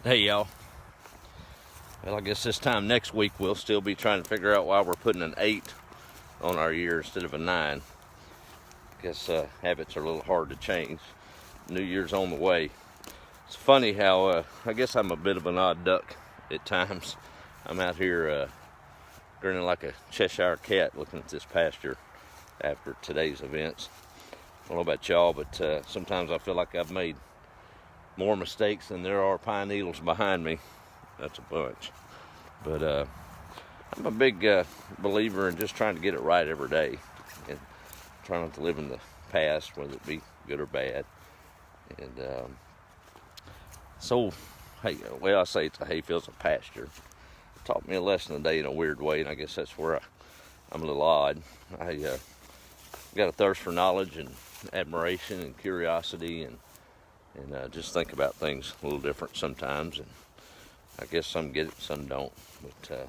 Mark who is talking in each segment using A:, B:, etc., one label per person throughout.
A: Hey y'all. Well, I guess this time next week we'll still be trying to figure out why we're putting an 8 on our year instead of a 9. I guess habits are a little hard to change. New Year's on the way. It's funny how I guess I'm a bit of an odd duck at times. I'm out here grinning like a Cheshire cat looking at this pasture after today's events. I don't know about y'all, but sometimes I feel like I've made more mistakes than there are pine needles behind me. That's a bunch. But I'm a big believer in just trying to get it right every day and trying not to live in the past, whether it be good or bad. And so, hey, well, I say it's a hayfield's a pasture. It taught me a lesson today in a weird way, and I guess that's where I'm a little odd. I got a thirst for knowledge and admiration and curiosity, and just think about things a little different sometimes. And I guess some get it, some don't, but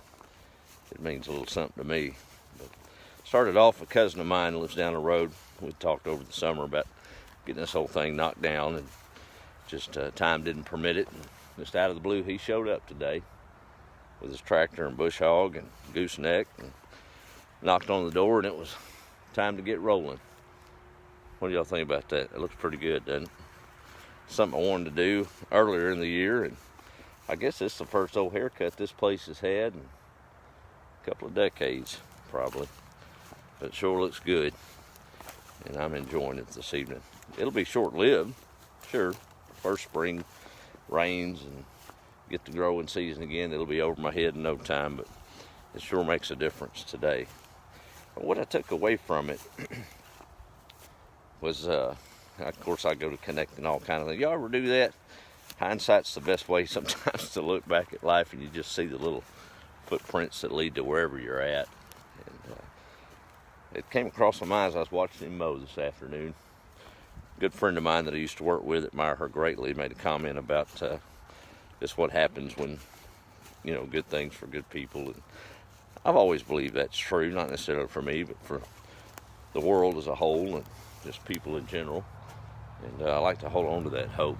A: it means a little something to me. But started off, a cousin of mine lives down the road. We talked over the summer about getting this whole thing knocked down, and just time didn't permit it. And just out of the blue, he showed up today with his tractor and bush hog and gooseneck, and knocked on the door, and it was time to get rolling. What do y'all think about that? It looks pretty good, doesn't it? Something I wanted to do earlier in the year, and I guess this is the first old haircut this place has had in a couple of decades, probably. But it sure looks good, and I'm enjoying it this evening. It'll be short-lived, sure. First spring rains and get the growing season again, it'll be over my head in no time, but it sure makes a difference today. But what I took away from it was, of course, I go to connecting all kind of things. Y'all ever do that? Hindsight's the best way sometimes to look back at life, and you just see the little footprints that lead to wherever you're at. And it came across my mind as I was watching him mow this afternoon. A good friend of mine that I used to work with, admire her greatly, made a comment about just what happens when, good things for good people. And I've always believed that's true, not necessarily for me, but for the world as a whole and just people in general. And I like to hold on to that hope.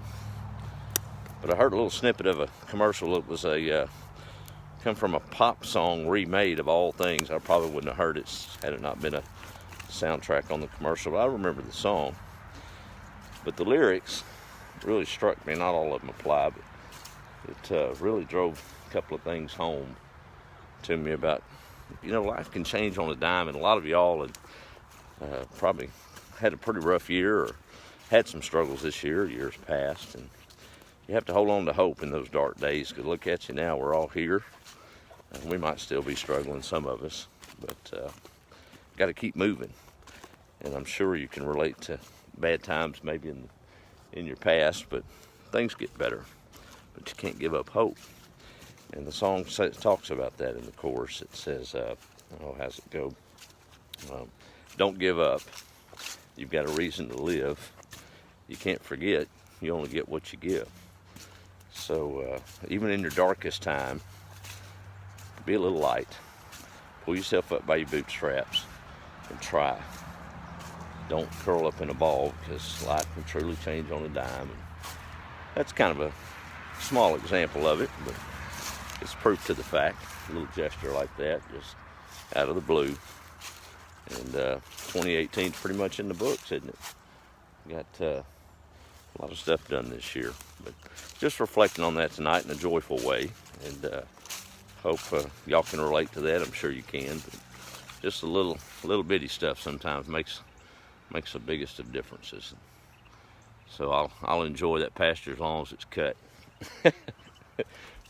A: But I heard a little snippet of a commercial. It was come from a pop song remade of all things. I probably wouldn't have heard it had it not been a soundtrack on the commercial. But I remember the song. But the lyrics really struck me. Not all of them apply, but it really drove a couple of things home to me about, life can change on a dime. And a lot of y'all had probably had a pretty rough year or had some struggles this year, years past. And you have to hold on to hope in those dark days, because look at you now, we're all here. We might still be struggling, some of us, but got to keep moving. And I'm sure you can relate to bad times maybe in your past, but things get better. But you can't give up hope. And the song talks about that in the chorus. It says, how's it go? Don't give up. You've got a reason to live. You can't forget. You only get what you give. So even in your darkest time, be a little light. Pull yourself up by your bootstraps and try. Don't curl up in a ball, because life can truly change on a dime. And that's kind of a small example of it, but it's proof to the fact. A little gesture like that, just out of the blue. And 2018 is pretty much in the books, isn't it? Got a lot of stuff done this year, but just reflecting on that tonight in a joyful way, and hope y'all can relate to that. I'm sure you can. But just a little bitty stuff sometimes makes the biggest of differences. So I'll enjoy that pasture as long as it's cut.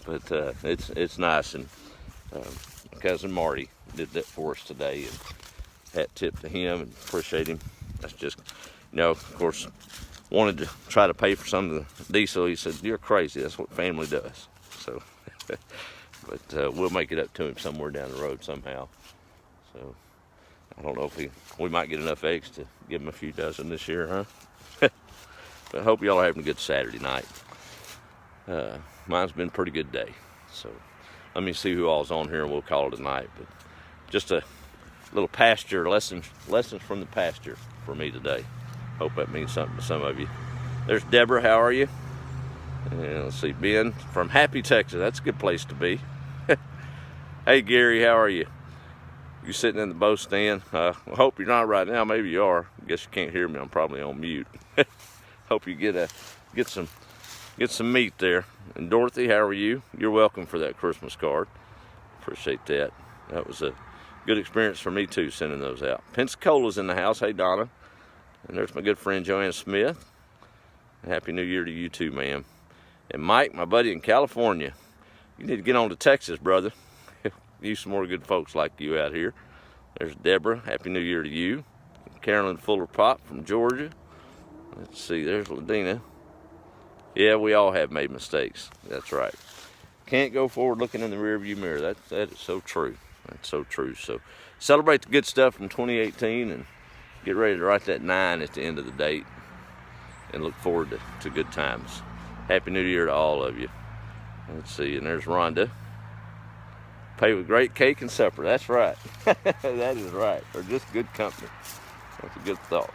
A: But it's nice, and cousin Marty did that for us today, and hat tip to him, and appreciate him. That's just, of course, wanted to try to pay for some of the diesel. He said, "You're crazy. That's what family does." So, but we'll make it up to him somewhere down the road somehow. So I don't know if we might get enough eggs to give him a few dozen this year, huh? But I hope y'all are having a good Saturday night. Mine's been a pretty good day. So let me see who all's on here, and we'll call it a night. But just a little pasture lessons from the pasture for me today. Hope that means something to some of you. There's Deborah. How are you? And let's see, Ben from Happy, Texas. That's a good place to be. Hey, Gary, how are you? You sitting in the bow stand? I hope you're not right now. Maybe you are. I guess you can't hear me. I'm probably on mute. Hope you get some meat there. And Dorothy, how are you? You're welcome for that Christmas card. Appreciate that. That was a good experience for me too, sending those out. Pensacola's in the house. Hey, Donna. And there's my good friend Joanne Smith. Happy New Year to you too, ma'am. And Mike, my buddy in California. You need to get on to Texas, brother. Use some more good folks like you out here. There's Deborah. Happy New Year to you. Carolyn Fuller Pop from Georgia. Let's see, there's Ladina. Yeah, we all have made mistakes. That's right. Can't go forward looking in the rearview mirror. That is so true. That's so true. So celebrate the good stuff from 2018 and get ready to write that 9 at the end of the date and look forward to good times. Happy New Year to all of you. Let's see, and there's Rhonda. Pay with great cake and supper. That's right. That is right. Or just good company. That's a good thought.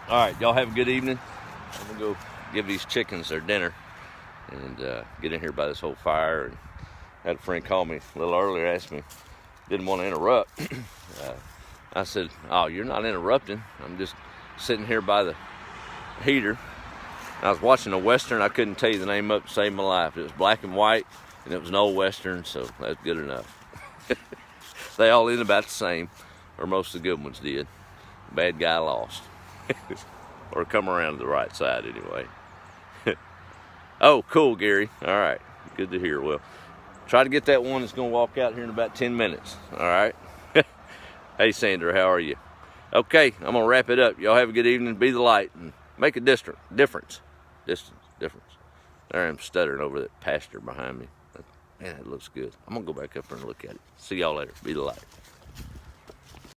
A: All right, y'all have a good evening. I'm gonna go give these chickens their dinner and get in here by this whole fire. And I had a friend call me a little earlier, asked me, didn't want to interrupt. I said, oh, you're not interrupting. I'm just sitting here by the heater. I was watching a Western. I couldn't tell you the name of it to save my life. It was black and white, and it was an old Western, so that's good enough. They all end about the same, or most of the good ones did. Bad guy lost. Or come around to the right side anyway. Oh, cool, Gary. All right, good to hear. Well, try to get that one that's going to walk out here in about 10 minutes. All right. Hey, Sandra, how are you? Okay, I'm going to wrap it up. Y'all have a good evening. Be the light and make a difference. Difference. There I'm stuttering over that pasture behind me. Man, it looks good. I'm going to go back up there and look at it. See y'all later. Be the light.